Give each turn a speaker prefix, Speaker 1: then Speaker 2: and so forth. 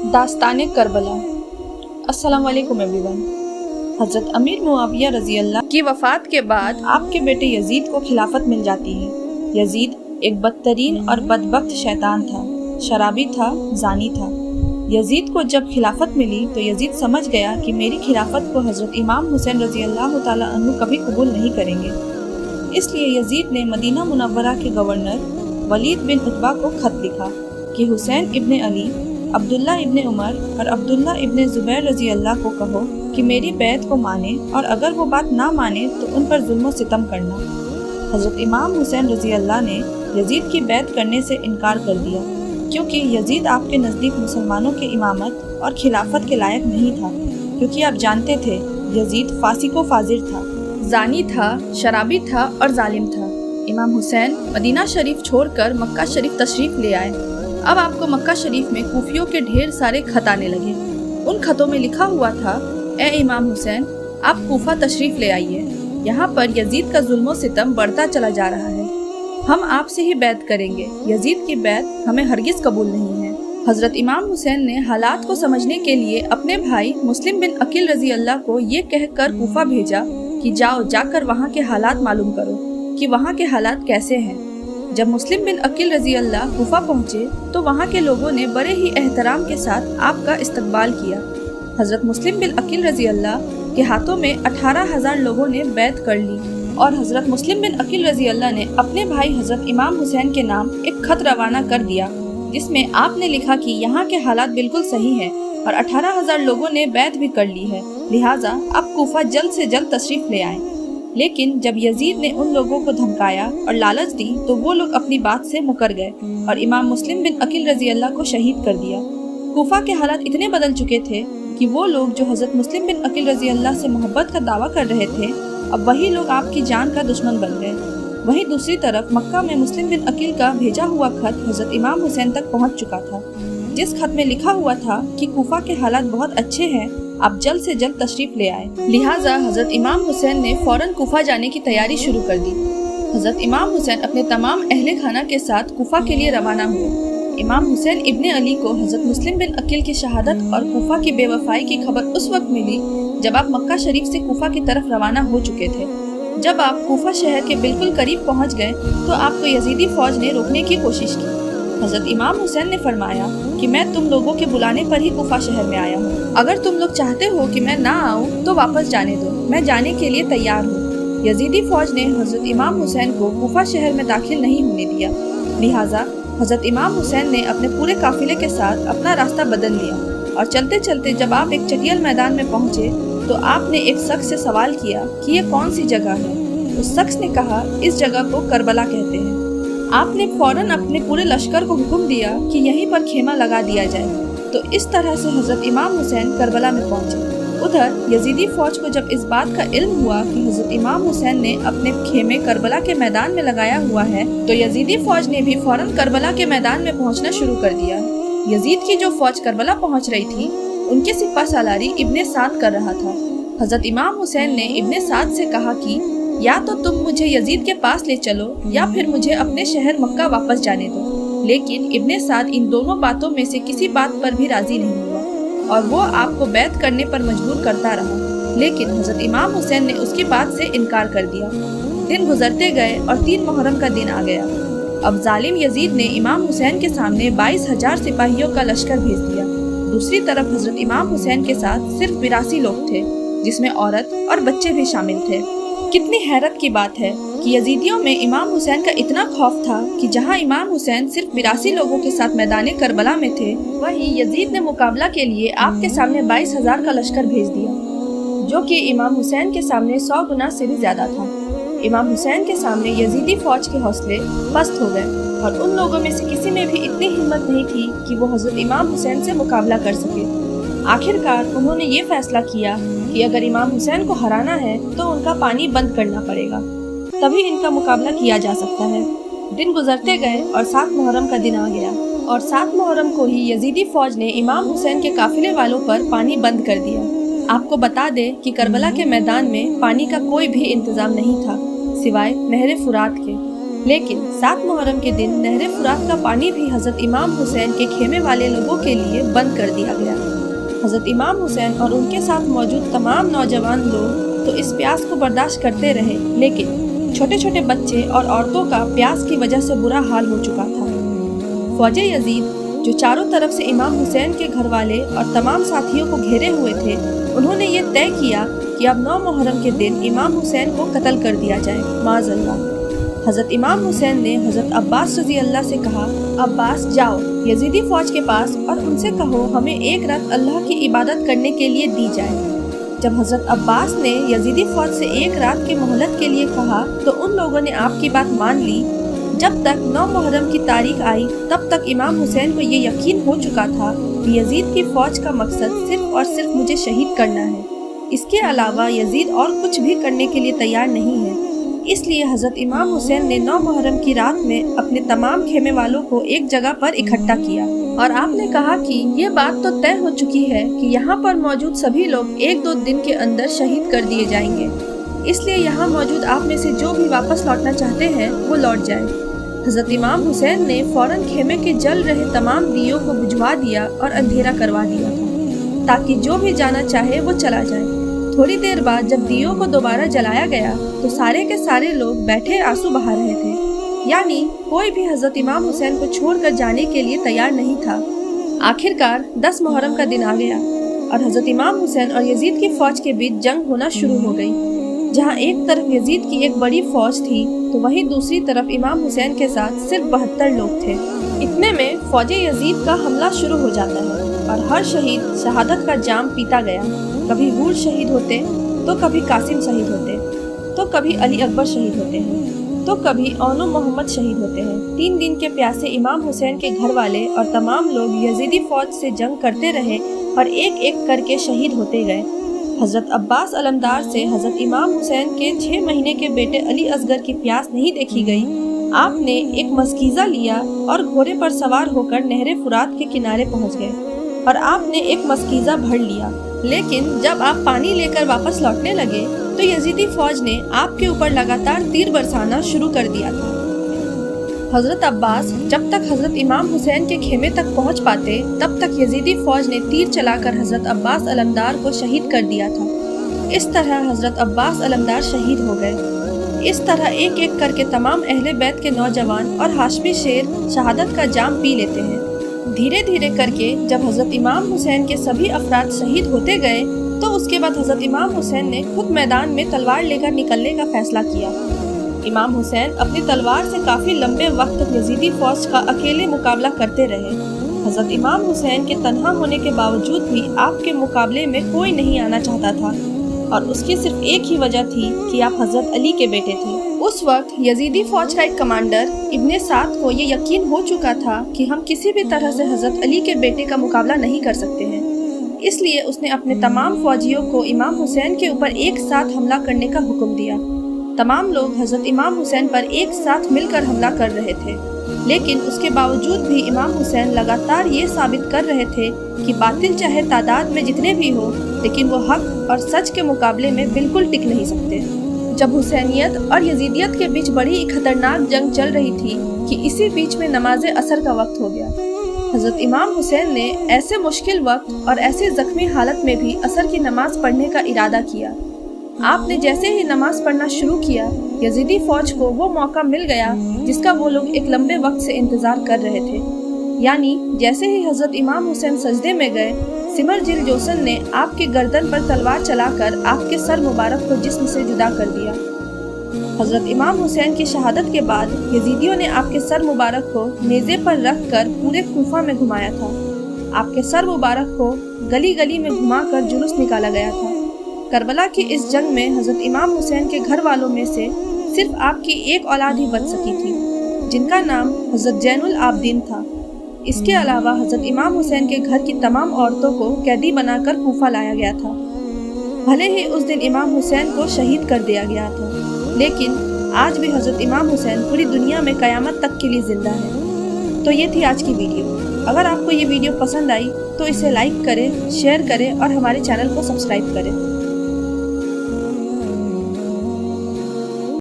Speaker 1: दास्तान करबला। अस्सलाम वालेकुम एवरीवन। हज़रत अमीर मुआविया रज़ी अल्लाह की वफ़ात के बाद आपके बेटे यजीद को खिलाफत मिल जाती है। यजीद एक बदतरीन और बदबख्त शैतान था, शराबी था, जानी था। यजीद को जब खिलाफत मिली तो यजीद समझ गया कि मेरी खिलाफत को हज़रत इमाम हुसैन रज़ी अल्लाह ताला अन्हु कभी कबूल नहीं करेंगे। इसलिए यजीद ने मदीना मुनव्वरा के गवर्नर वलीद बिन उतबा को खत लिखा कि हुसैन इब्ने अली, अब्दुल्ला इब्ने उमर और अब्दुल्ला इब्ने ज़ुबैर रज़ी अल्लाह को कहो कि मेरी बैत को माने, और अगर वो बात ना माने तो उन पर जुल्म सितम करना। हज़रत इमाम हुसैन रज़ी अल्लाह ने यजीद की बैत करने से इनकार कर दिया, क्योंकि यजीद आपके नज़दीक मुसलमानों के इमामत और खिलाफत के लायक नहीं था, क्योंकि आप जानते थे यजीद फासिको फाजिर था, जानी था, शराबी था और जालिम था। इमाम हुसैन मदीना शरीफ छोड़कर मक्का शरीफ तशरीफ़ ले आए। अब आपको मक्का शरीफ में कूफियों के ढेर सारे खत आने लगे। उन खतों में लिखा हुआ था, ए इमाम हुसैन, आप कूफा तशरीफ़ ले आइए, यहाँ पर यजीद का जुल्म सितम बढ़ता चला जा रहा है। हम आपसे ही बैत करेंगे, यजीद की बैत हमें हरगिज़ कबूल नहीं है। हज़रत इमाम हुसैन ने हालात को समझने के लिए अपने भाई मुस्लिम बिन अकील रज़ी अल्लाह को ये कहकर कूफा भेजा कि जाओ, जाकर वहाँ के हालात मालूम करो कि वहाँ के हालात कैसे हैं। जब मुस्लिम बिन अकील रज़ी अल्लाह कूफा पहुँचे तो वहाँ के लोगों ने बड़े ही एहतराम के साथ आपका इस्तकबाल किया। हज़रत मुस्लिम बिन अकील रज़ी अल्लाह के हाथों में 18,000 लोगों ने बैत कर ली, और हज़रत मुस्लिम बिन अकील रज़ी अल्लाह ने अपने भाई हज़रत इमाम हुसैन के नाम एक खत रवाना कर दिया, जिसमें आपने लिखा कि यहाँ के हालात बिल्कुल सही हैं और 18,000 लोगों ने बैत भी कर ली है, लिहाजा आप कूफा जल्द से जल्द तशरीफ़ ले आएं। लेकिन जब यजीद ने उन लोगों को धमकाया और लालच दी तो वो लोग अपनी बात से मुकर गए और इमाम मुस्लिम बिन अकील रज़ी अल्लाह को शहीद कर दिया। कूफा के हालात इतने बदल चुके थे कि वो लोग जो हज़रत मुस्लिम बिन अकील रज़ी अल्लाह से मोहब्बत का दावा कर रहे थे, अब वही लोग आपकी जान का दुश्मन बन गए। वहीं दूसरी तरफ मक्का में मुस्लिम बिन अकील का भेजा हुआ खत हज़रत इमाम हुसैन तक पहुँच चुका था, जिस खत में लिखा हुआ था कि कूफा के हालात बहुत अच्छे हैं, आप जल्द से जल्द तशरीफ ले आए। लिहाजा हज़रत इमाम हुसैन ने फौरन कूफा जाने की तैयारी शुरू कर दी। हज़रत इमाम हुसैन अपने तमाम अहले खाना के साथ कूफा के लिए रवाना हुए। इमाम हुसैन इब्ने अली को हज़रत मुस्लिम बिन अकील की शहादत और कूफा की बेवफाई की खबर उस वक्त मिली जब आप मक्का शरीफ से कूफा की तरफ रवाना हो चुके थे। जब आप कूफा शहर के बिल्कुल करीब पहुँच गए तो आपको यजीदी फौज ने रोकने की कोशिश की। हज़रत इमाम हुसैन ने फरमाया कि मैं तुम लोगों के बुलाने पर ही कूफा शहर में आया हूँ। अगर तुम लोग चाहते हो कि मैं ना आऊँ तो वापस जाने दो, मैं जाने के लिए तैयार हूँ। यजीदी फौज ने हज़रत इमाम हुसैन को कूफा शहर में दाखिल नहीं होने दिया, लिहाजा हज़रत इमाम हुसैन ने अपने पूरे काफिले के साथ अपना रास्ता बदल लिया, और चलते चलते जब आप एक चटियल मैदान में पहुँचे तो आपने एक शख्स से सवाल किया कि ये कौन सी जगह है। उस शख्स ने कहा, इस जगह को करबला कहते हैं। आपने फौरन अपने पूरे लश्कर को हुक्म दिया कि यहीं पर खेमा लगा दिया जाए। तो इस तरह से हज़रत इमाम हुसैन करबला में पहुंचे। उधर यजीदी फौज को जब इस बात का इल्म हुआ कि हज़रत इमाम हुसैन ने अपने खेमे करबला के मैदान में लगाया हुआ है, तो यजीदी फौज ने भी फौरन करबला के मैदान में पहुंचना शुरू कर दिया। यजीद की जो फौज करबला पहुंच रही थी, उनके सिपा सालारी इब्ने साद कर रहा था। हज़रत इमाम हुसैन ने इब्ने साद से कहा कि या तो तुम मुझे यजीद के पास ले चलो या फिर मुझे अपने शहर मक्का वापस जाने दो। लेकिन इब्ने साद इन दोनों बातों में से किसी बात पर भी राजी नहीं हुआ और वो आपको बैत करने पर मजबूर करता रहा। लेकिन हज़रत इमाम हुसैन ने उसकी बात से इनकार कर दिया। दिन गुजरते गए और 3 मुहर्रम का दिन आ गया। अब जालिम यजीद ने इमाम हुसैन के सामने 22,000 सिपाहियों का लश्कर भेज दिया। दूसरी तरफ हज़रत इमाम हुसैन के साथ सिर्फ 82 लोग थे, जिसमें औरत और बच्चे भी शामिल थे। कितनी हैरत की बात है कि यजीदियों में इमाम हुसैन का इतना खौफ था कि जहां इमाम हुसैन सिर्फ 82 लोगों के साथ मैदान करबला में थे, वहीं यजीद ने मुकाबला के लिए आपके सामने 22,000 का लश्कर भेज दिया, जो कि इमाम हुसैन के सामने 100 गुना से भी ज्यादा था। इमाम हुसैन के सामने यजीदी फौज के हौसले पस्त हो गए और उन लोगों में से किसी में भी इतनी हिम्मत नहीं थी कि वो हज़रत इमाम हुसैन से मुकाबला कर सके। आखिरकार उन्होंने ये फैसला किया कि अगर इमाम हुसैन को हराना है तो उनका पानी बंद करना पड़ेगा, तभी इनका मुकाबला किया जा सकता है। दिन गुजरते गए और 7 मुहर्रम का दिन आ गया, और 7 मुहर्रम को ही यजीदी फौज ने इमाम हुसैन के काफिले वालों पर पानी बंद कर दिया। आपको बता दें कि करबला के मैदान में पानी का कोई भी इंतजाम नहीं था सिवाय नहर फुरात के। लेकिन 7 मुहर्रम के दिन नहर फुरात का पानी भी हजरत इमाम हुसैन के खेमे वाले लोगों के लिए बंद कर दिया गया। हजरत इमाम हुसैन और उनके साथ मौजूद तमाम नौजवान लोग तो इस प्यास को बर्दाश्त करते रहे, लेकिन छोटे छोटे बच्चे और औरतों का प्यास की वजह से बुरा हाल हो चुका था। फौजे यजीद जो चारों तरफ से इमाम हुसैन के घर वाले और तमाम साथियों को घेरे हुए थे, उन्होंने ये तय किया कि अब 9 मुहर्रम के दिन इमाम हुसैन को कत्ल कर दिया जाए, माज़अल्लाह। हजरत इमाम हुसैन ने हजरत अब्बास रज़ी अल्लाह से कहा, अब्बास जाओ यजीदी फौज के पास और उनसे कहो हमें एक रात अल्लाह की इबादत करने के लिए दी जाए। जब हजरत अब्बास ने यजीदी फौज से एक रात की मोहलत के लिए कहा तो उन लोगों ने आपकी बात मान ली। जब तक 9 मुहर्रम की तारीख आई तब तक इमाम हुसैन को ये यकीन हो चुका था कि यजीद की फौज का मकसद सिर्फ और सिर्फ मुझे शहीद करना है, इसके अलावा यजीद और कुछ भी करने के लिए तैयार नहीं है। इसलिए हजरत इमाम हुसैन ने 9 मुहर्रम की रात में अपने तमाम खेमे वालों को एक जगह पर इकट्ठा किया और आपने कहा कि ये बात तो तय हो चुकी है कि यहाँ पर मौजूद सभी लोग 1-2 दिन के अंदर शहीद कर दिए जाएंगे, इसलिए यहाँ मौजूद आप में से जो भी वापस लौटना चाहते हैं वो लौट जाए। हजरत इमाम हुसैन ने फौरन खेमे के जल रहे तमाम दियों को बुझवा दिया और अंधेरा करवा दिया था ताकि जो भी जाना चाहे वो चला जाए। थोड़ी देर बाद जब दियों को दोबारा जलाया गया तो सारे के सारे लोग बैठे आंसू बहा रहे थे, यानी कोई भी हजरत इमाम हुसैन को छोड़कर जाने के लिए तैयार नहीं था। आखिरकार 10 मुहर्रम का दिन आ गया और हजरत इमाम हुसैन और यजीद की फौज के बीच जंग होना शुरू हो गई। जहां एक तरफ यजीद की एक बड़ी फौज थी तो वहीं दूसरी तरफ इमाम हुसैन के साथ सिर्फ 72 लोग थे। इतने में फौजे यजीद का हमला शुरू हो जाता है और हर शहीद शहादत का जाम पीता गया। कभी हूर शहीद होते तो कभी कासिम शहीद होते तो कभी अली अकबर शहीद होते हैं तो कभी औनो मोहम्मद शहीद होते हैं। 3 दिन के प्यासे इमाम हुसैन के घर वाले और तमाम लोग यजीदी फौज से जंग करते रहे और एक एक करके शहीद होते गए। हजरत अब्बास अलमदार से हजरत इमाम हुसैन के 6 महीने के बेटे अली असगर की प्यास नहीं देखी गई। आपने एक मस्कीज़ा लिया और घोड़े पर सवार होकर नहर फुरात के किनारे पहुंच गए और आपने एक मस्कीज़ा भर लिया। लेकिन जब आप पानी लेकर वापस लौटने लगे तो यजीदी फौज ने आपके ऊपर लगातार तीर बरसाना शुरू कर दिया था। हजरत अब्बास जब तक हजरत इमाम हुसैन के खेमे तक पहुंच पाते तब तक यजीदी फौज ने तीर चलाकर हजरत अब्बास अलमदार को शहीद कर दिया था। इस तरह हजरत अब्बास अलमदार शहीद हो गए। इस तरह एक एक करके तमाम अहले बैत के नौजवान और हाशमी शेर शहादत का जाम पी लेते हैं। धीरे धीरे करके जब हजरत इमाम हुसैन के सभी अफराद शहीद होते गए तो उसके बाद हजरत इमाम हुसैन ने खुद मैदान में तलवार लेकर निकलने का फैसला किया। इमाम हुसैन अपनी तलवार से काफी लंबे वक्त तक यजीदी फौज का अकेले मुकाबला करते रहे। हजरत इमाम हुसैन के तन्हा होने के बावजूद भी आपके मुकाबले में कोई नहीं आना चाहता था और उसकी सिर्फ एक ही वजह थी कि आप हजरत अली के बेटे थे। उस वक्त यजीदी फौज का एक कमांडर इब्ने साद को ये यकीन हो चुका था कि हम किसी भी तरह से हजरत अली के बेटे का मुकाबला नहीं कर सकते हैं, इसलिए उसने अपने तमाम फौजियों को इमाम हुसैन के ऊपर एक साथ हमला करने का हुक्म दिया। तमाम लोग हजरत इमाम हुसैन पर एक साथ मिलकर हमला कर रहे थे, लेकिन उसके बावजूद भी इमाम हुसैन लगातार ये साबित कर रहे थे कि बातिल चाहे तादाद में जितने भी हो, लेकिन वो हक और सच के मुकाबले में बिल्कुल टिक नहीं सकते। जब हुसैनियत और यजीदियत के बीच बड़ी खतरनाक जंग चल रही थी कि इसी बीच में नमाज असर का वक्त हो गया। हजरत इमाम हुसैन ने ऐसे मुश्किल वक्त और ऐसे जख्मी हालत में भी असर की नमाज पढ़ने का इरादा किया। आपने जैसे ही नमाज पढ़ना शुरू किया, यजीदी फौज को वो मौका मिल गया जिसका वो लोग एक लंबे वक्त से इंतजार कर रहे थे। यानी जैसे ही हजरत इमाम हुसैन सजदे में गए, सिमर जिल जोसन ने आपके गर्दन पर तलवार चलाकर आपके सर मुबारक को जिस्म से जुदा कर दिया। हजरत इमाम हुसैन की शहादत के बाद यजीदियों ने आपके सर मुबारक को नेज़े पर रखकर पूरे कूफा में घुमाया था। आपके सर मुबारक को गली गली में घुमाकर जुलूस निकाला गया था। करबला की इस जंग में हजरत इमाम हुसैन के घर वालों में से सिर्फ आपकी एक औलाद ही बच सकी थी, जिनका नाम हजरत जैनुल आबदीन था। इसके अलावा हजरत इमाम हुसैन के घर की तमाम औरतों को कैदी बनाकर कूफा लाया गया था। भले ही उस दिन इमाम हुसैन को शहीद कर दिया गया था, लेकिन आज भी हजरत इमाम हुसैन पूरी दुनिया में क़यामत तक के लिए जिंदा है। तो ये थी आज की वीडियो। अगर आपको ये वीडियो पसंद आई तो इसे लाइक करें, शेयर करें और हमारे चैनल को सब्सक्राइब करें।